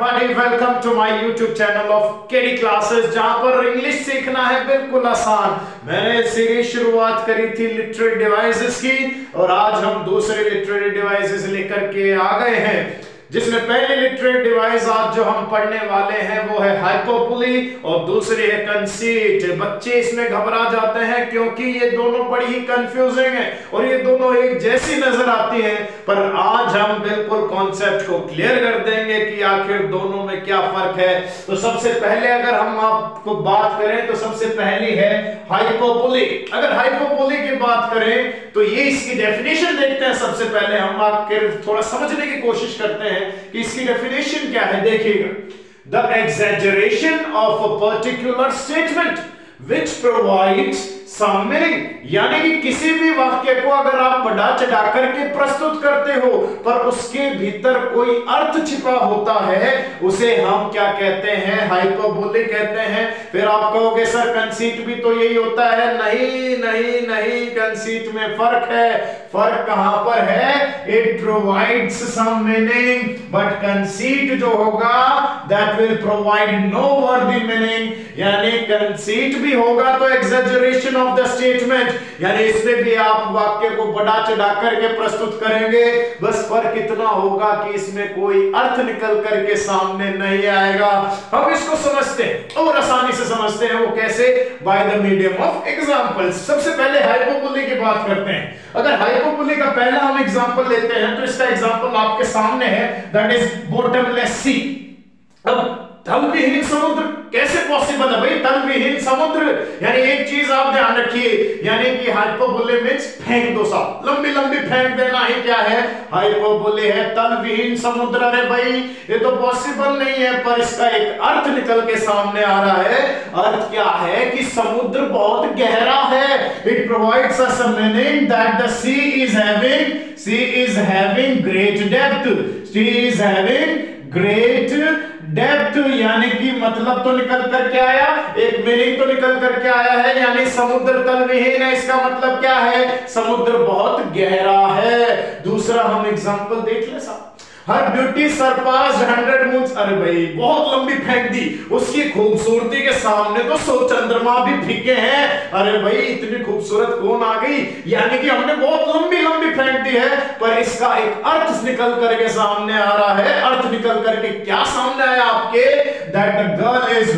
everybody, welcome to my YouTube channel of KD Classes, जहां पर English सीखना है बिल्कुल आसान। मैंने सीरीज शुरुआत करी थी लिटरेरी डिवाइसेस की और आज हम दूसरे लिटरेरी डिवाइसेस लेकर के आ गए हैं, जिसमें पहले लिटरेरी डिवाइस आज जो हम पढ़ने वाले हैं वो है हाइपोपुली और दूसरी है कंसीट। बच्चे इसमें घबरा जाते हैं क्योंकि ये दोनों बड़ी ही कंफ्यूजिंग है और ये दोनों एक जैसी नजर आती हैं, पर आज हम बिल्कुल कॉन्सेप्ट को क्लियर कर देंगे कि आखिर दोनों में क्या फर्क है। तो सबसे पहले अगर हम आपको बात करें तो सबसे पहली है हाइपोपुली। अगर हाइपोपुली की बात करें तो ये इसकी डेफिनेशन देखते हैं। सबसे पहले हम आखिर थोड़ा समझने की कोशिश करते हैं कि इसकी डेफिनेशन क्या है। देखिएगा, the exaggeration of a particular statement which provides some meaning, यानी कि किसी भी वाक्य को अगर आप बढ़ा चढ़ा करके प्रस्तुत करते हो पर उसके भीतर कोई अर्थ छिपा होता है, उसे हम क्या कहते हैं? हाइपोबोले कहते हैं। फिर आप कहोगे सर कंसीट भी तो यही होता है। नहीं नहीं नहीं, कंसीट में फर्क है। फर्क कहां पर है? It provides some meaning, but conceit जो होगा that will provide no worthy meaning. यानी कंसीट भी होगा तो एग्जैजरेशन ऑफ द स्टेटमेंट, यानी इसमें भी आप वाक्य को बढ़ा चढ़ा करके प्रस्तुत करेंगे, बस फर्क इतना होगा कि इसमें कोई अर्थ निकल करके सामने नहीं आएगा। हम इसको समझते हैं और आसानी से समझते हैं। वो कैसे? By the medium of examples. सबसे पहले हाइपोपुली की बात करते हैं। अगर हाइपोपुली का पहला हम एग्जांपल लेते हैं तो इसका एग्जांपल आपके सामने है, दैट इज बॉटमलेस सी। अब तलविहीन समुद्र कैसे पॉसिबल है भाई? तलविहीन समुद्र यानी एक चीज आप ध्यान रखिए, यानी कि हाइपोबोले मींस फेंक दो साहब, लंबी लंबी फेंक देना ही क्या है? हाइपोबोले है। तलविहीन समुद्र, अरे भाई ये तो पॉसिबल नहीं है, पर इसका एक अर्थ निकल के सामने आ रहा है। अर्थ क्या है कि समुद्र बहुत गहरा है। It provides us a meaning that the sea is having great depth. Sea is having great depth, यानी कि मतलब तो निकल करके आया, एक मीनिंग तो निकल करके आया है, यानी समुद्र तलविहीन है। इसका मतलब क्या है? समुद्र बहुत गहरा है। दूसरा हम एग्जांपल देख ले साहब, हर ब्यूटी सरपास 100 मून्स। अरे भाई बहुत लंबी फेंक दी, उसकी खूबसूरती के सामने तो 100 चंद्रमा भी फीके हैं। अरे भाई इतनी खूबसूरत कौन आ गई? यानी कि हमने बहुत लंबी लंबी फेंक दी है, पर इसका एक अर्थ निकल करके सामने आ रहा है। अर्थ निकल करके क्या सामने आया आपके? That the girl is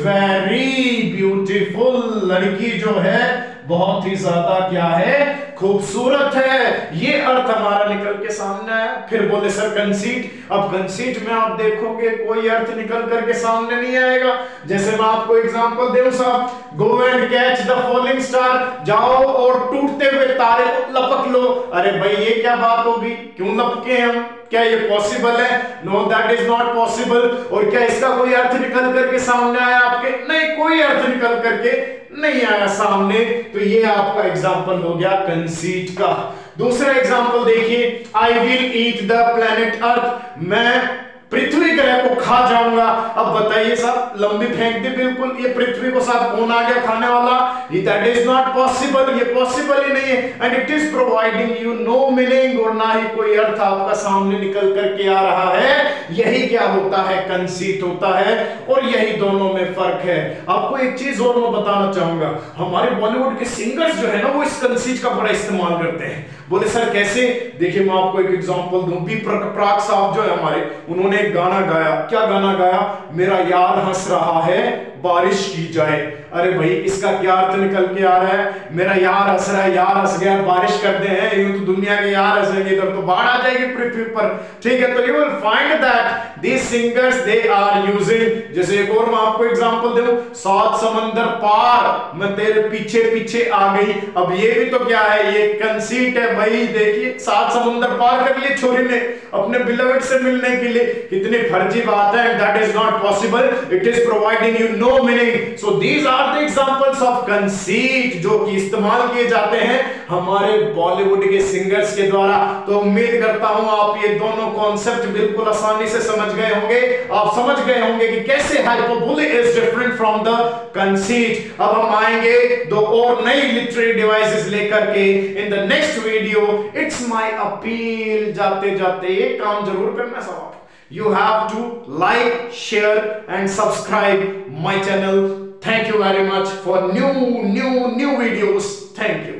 very beautiful. लड़की जो है बहुत ही ज्यादा क्या है? खूबसूरत है। ये अर्थ हमारा निकल के सामने आया। फिर बोले सर कंसीट। अब कंसीट में आप देखोगे कोई अर्थ निकल करके सामने नहीं आएगा। जैसे मैं आपको एग्जांपल दूं साहब, go and catch the falling star. जाओ और टूटते हुए तारे को लपक लो। अरे भाई ये क्या बात होगी? क्यों लपके हम? क्या ये पॉसिबल है? No, that is not possible. और क्या इसका कोई अर्थ निकल करके सामने आया आपके? नहीं, कोई अर्थ निकल करके नहीं आया सामने। तो ये आपका एग्जांपल हो गया कंसीट का। दूसरा एग्जांपल देखिए, I will eat the planet earth. मैं पृथ्वी ग्रह को खा जाऊंगा। अब बताइए साहब, लंबी फेंक दी बिल्कुल, ये पृथ्वी को साहब कौन आ गया खाने वाला? दैट इज नॉट पॉसिबल, ये पॉसिबल ही नहीं है। And it is providing you no meaning, और ना ही कोई अर्थ आपका सामने निकल करके आ रहा है। यही क्या होता है? कंसीट होता है। और यही दोनों में फर्क है। आपको एक चीज और मैं बताना चाहूंगा, हमारे बॉलीवुड के सिंगर्स जो है ना, वो इस कंसीट का बड़ा इस्तेमाल करते हैं। बोले सर कैसे? देखिए मैं आपको एक एग्जांपल दूं। बी प्राक साहब जो है हमारे, उन्होंने एक गाना गाया। क्या गाना गाया? मेरा यार हंस रहा है बारिश की जाए। अरे भाई इसका क्या अर्थ निकल के आ रहा है? मेरा यार हंस रहा है, यार हंस गया, बारिश कर दे हैं, यूं तो दुनिया के यार हंसेंगे, इधर तो बाढ़ आ जाएगी पृथ्वी पर। ठीक है, तो you will find that these singers they are using. जैसे एक और मैं आपको एग्जांपल दूं, 7 समंदर पार मैं तेरे पीछे पीछे आ गई। अब ये भी तो क्या है? ये कंसीट है भाई। देखिए 7 समुंदर पार कर लिए छोरी ने अपने बिलवेड से मिलने के लिए। कितनी फर्जी बात है। That is not possible, it is providing you no meaning. So these are the examples of conceit जो कि इस्तेमाल किए जाते हैं हमारे बॉलीवुड के सिंगर्स के द्वारा। तो उम्मीद करता हूं आप ये दोनों कॉन्सेप्ट बिल्कुल आसानी से समझ गए होंगे। आप समझ गए होंगे कि कैसे hyperbole is different from the conceit. अब हम आएंगे दो और नई लिटरेरी डिवाइसेस लेकर के in the next video. It's my appeal, जाते जाते एक काम जरूर करना साहब, you have to like, share and subscribe my channel. Thank you very much for new videos. Thank you.